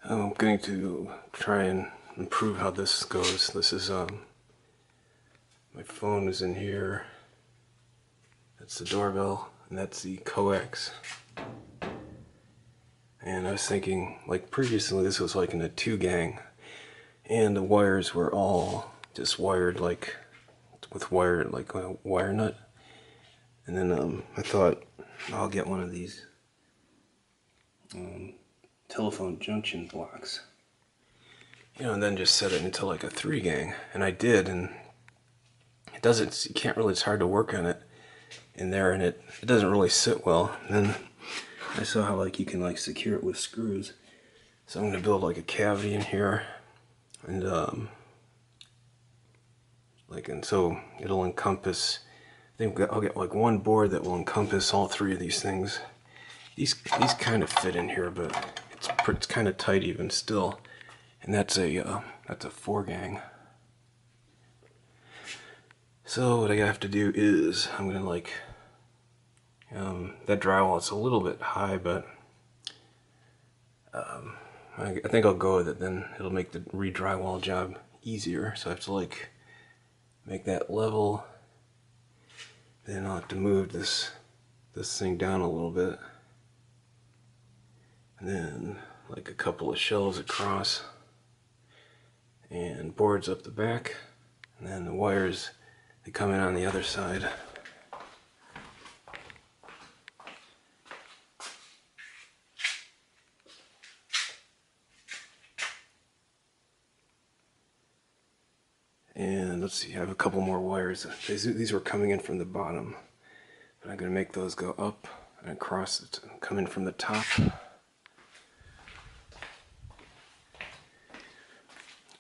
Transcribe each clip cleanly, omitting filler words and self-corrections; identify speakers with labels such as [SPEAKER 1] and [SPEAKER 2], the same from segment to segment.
[SPEAKER 1] I'm going to try and improve how this goes. This is my phone is in here. That's the doorbell, and that's the coax. And I was thinking, like previously, this was like in a 2-gang, and the wires were all just wired like with like a wire nut. And then I thought I'll get one of these telephone junction blocks, and then just set it into like a 3-gang. And I did, and it doesn't. You can't really. It's hard to work on it in there, and it doesn't really sit well. And then I saw how like you can like secure it with screws. So I'm gonna build like a cavity in here, and so it'll encompass. I think I'll get like one board that will encompass all 3 of these things. These kind of fit in here, but it's kind of tight even still. And that's a 4-gang. So what I have to do is I'm gonna like that drywall. It's a little bit high, but I think I'll go with it. Then it'll make the re-drywall job easier. So I have to like make that level. Then I'll have to move this thing down a little bit, and then like a couple of shelves across, and boards up the back, and then the wires, they come in on the other side. And let's see, I have a couple more wires. These were coming in from the bottom, but I'm going to make those go up and across it, come in from the top.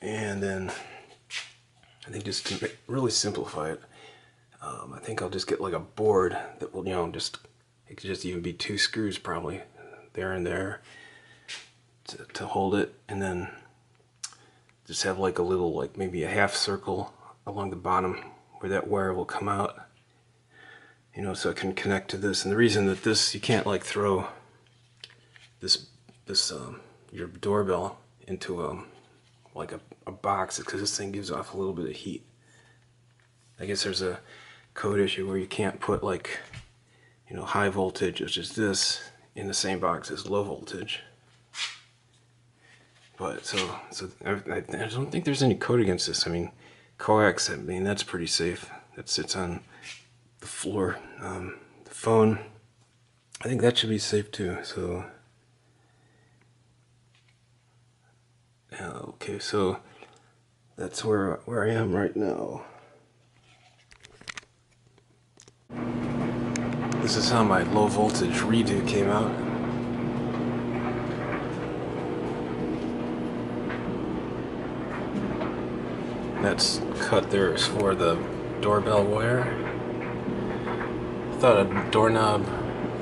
[SPEAKER 1] And then I think just to really simplify it, I think I'll just get like a board that will, it could just even be 2 screws probably there and there to hold it, and then just have like a little, like maybe a half circle along the bottom where that wire will come out, so it can connect to this. And the reason that this, you can't like throw this your doorbell into like a box, because this thing gives off a little bit of heat. I guess there's a code issue where you can't put like high voltage, which is this, in the same box as low voltage. But so I don't think there's any code against this. I mean, coax, that's pretty safe. That sits on the floor. The phone, I think that should be safe too. So okay, so that's where I am right now. This is how my low voltage redo came out. That's cut there is for the doorbell wire. I thought a doorknob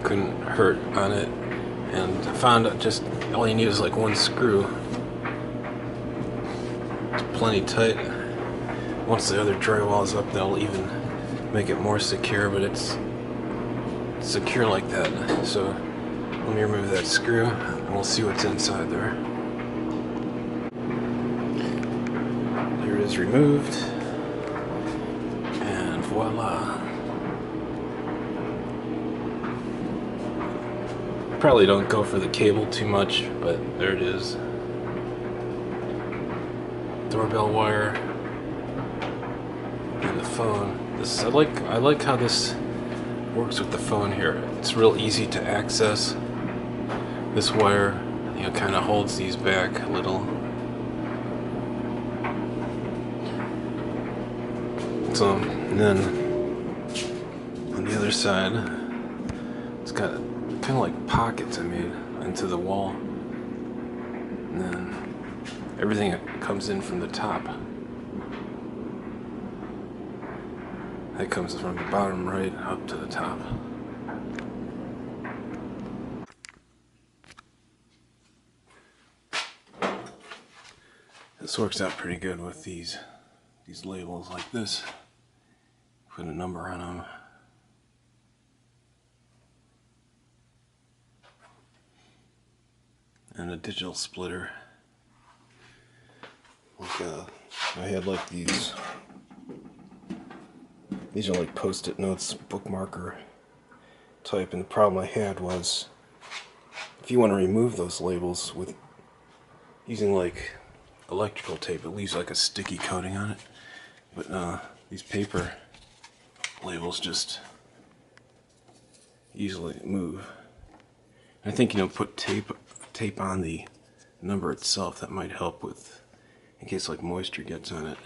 [SPEAKER 1] couldn't hurt on it, and I found out just all you need is like 1 screw. It's plenty tight. Once the other drywall is up, that'll even make it more secure, but it's secure like that. So let me remove that screw and we'll see what's inside there. There it is, removed, and voila. Probably don't go for the cable too much, but there it is. Doorbell wire and the phone. I like how this works with the phone here. It's real easy to access. This wire, kind of holds these back a little. So, and then on the other side, it's got kind of like pockets I made into the wall. And then everything comes in from the top. That comes from the bottom right up to the top. This works out pretty good with these labels like this. Put a number on them. And a digital splitter. Like, I had like these. These are like post-it notes, bookmarker type, and the problem I had was if you want to remove those labels with using like electrical tape, it leaves like a sticky coating on it. But these paper labels just easily move. I think, you know, put tape on the number itself. That might help with, in case like moisture gets on it.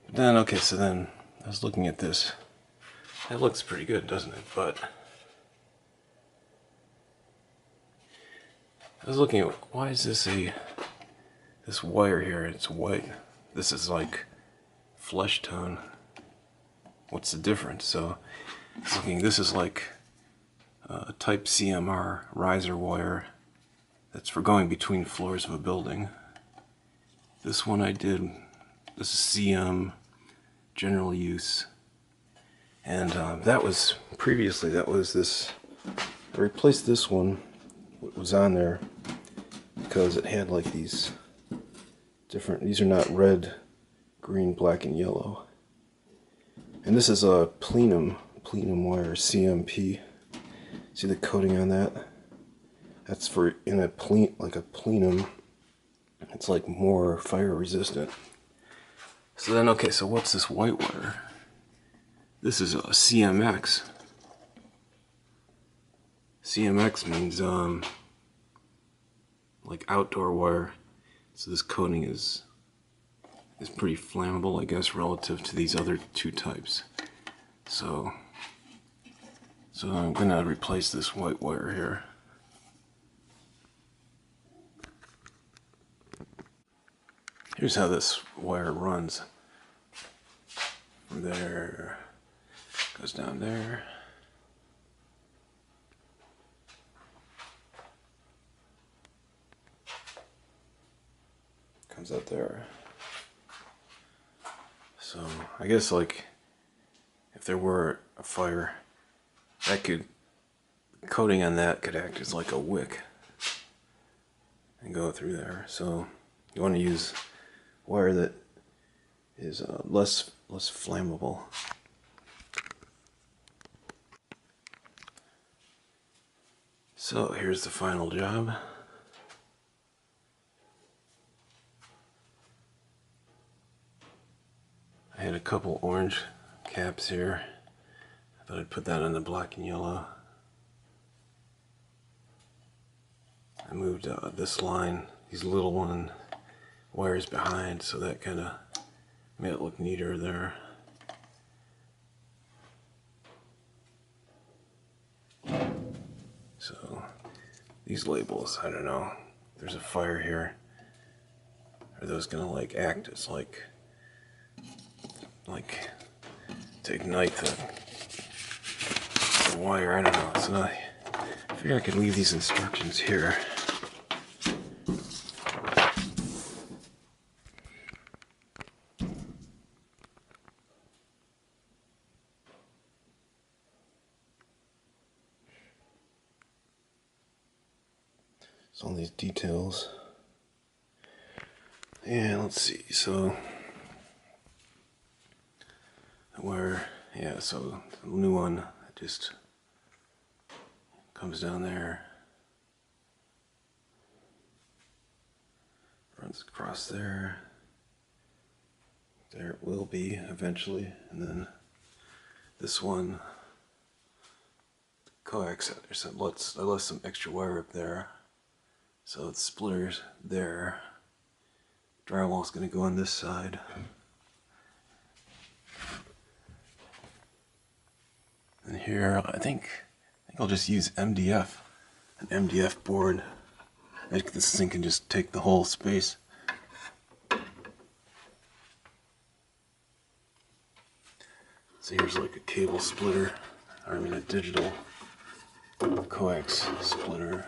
[SPEAKER 1] But then, okay, so then I was looking at this. That looks pretty good, doesn't it? But I was looking at, why is this this wire here? It's white. This is like flesh tone. What's the difference? So I was looking, this is like a type CMR riser wire that's for going between floors of a building. This one I did, this is CM, general use. And that was, previously, that was this, I replaced this one, what was on there, because it had like these different, these are not red, green, black, and yellow. And this is a plenum wire, CMP. See the coating on that? That's for in a like a plenum. It's like more fire resistant. So then, okay, so what's this white wire? This is a CMX. CMX means like outdoor wire. So this coating is pretty flammable, I guess, relative to these other two types. So I'm gonna replace this white wire here. Here's how this wire runs. From there, goes down there. Comes out there. So I guess like if there were a fire, that could, coating on that could act as like a wick and go through there. So you want to use wire that is less flammable. So here's the final job. I had a couple orange caps here. I thought I'd put that on the black and yellow. I moved this line, these little wires behind, so that kind of made it look neater there. So these labels, I don't know. There's a fire here. Are those gonna like act as like to ignite the wire? I don't know. So I figure I could leave these instructions here. So all these details. And let's see, so where, yeah, so the new one just comes down there, runs across there. There it will be eventually, and then this one, coax, I left some extra wire up there, so the splitter's there. Drywall's going to go on this side. And here, I think I'll just use MDF, an MDF board. This thing can just take the whole space. So here's like a cable splitter, or I mean a digital coax splitter.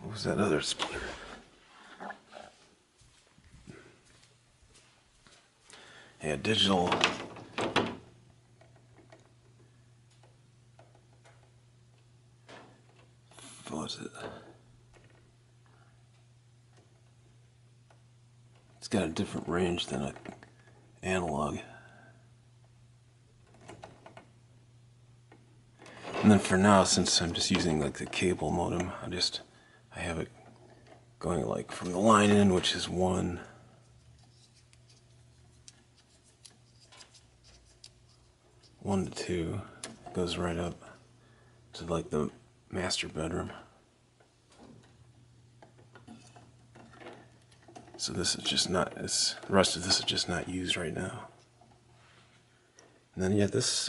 [SPEAKER 1] What was that other splitter? Yeah, digital It's got a different range than an analog. And then for now, since I'm just using like the cable modem, I have it going like from the line in, which is 1 to 2, goes right up to like the master bedroom. So this is just not, the rest of this is just not used right now. And then yeah, this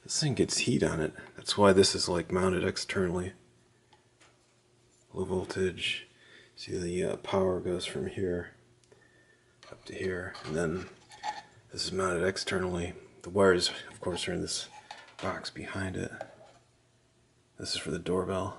[SPEAKER 1] thing gets heat on it. That's why this is like mounted externally. Low voltage. See the power goes from here up to here, and then this is mounted externally. The wires, of course, are in this box behind it. This is for the doorbell.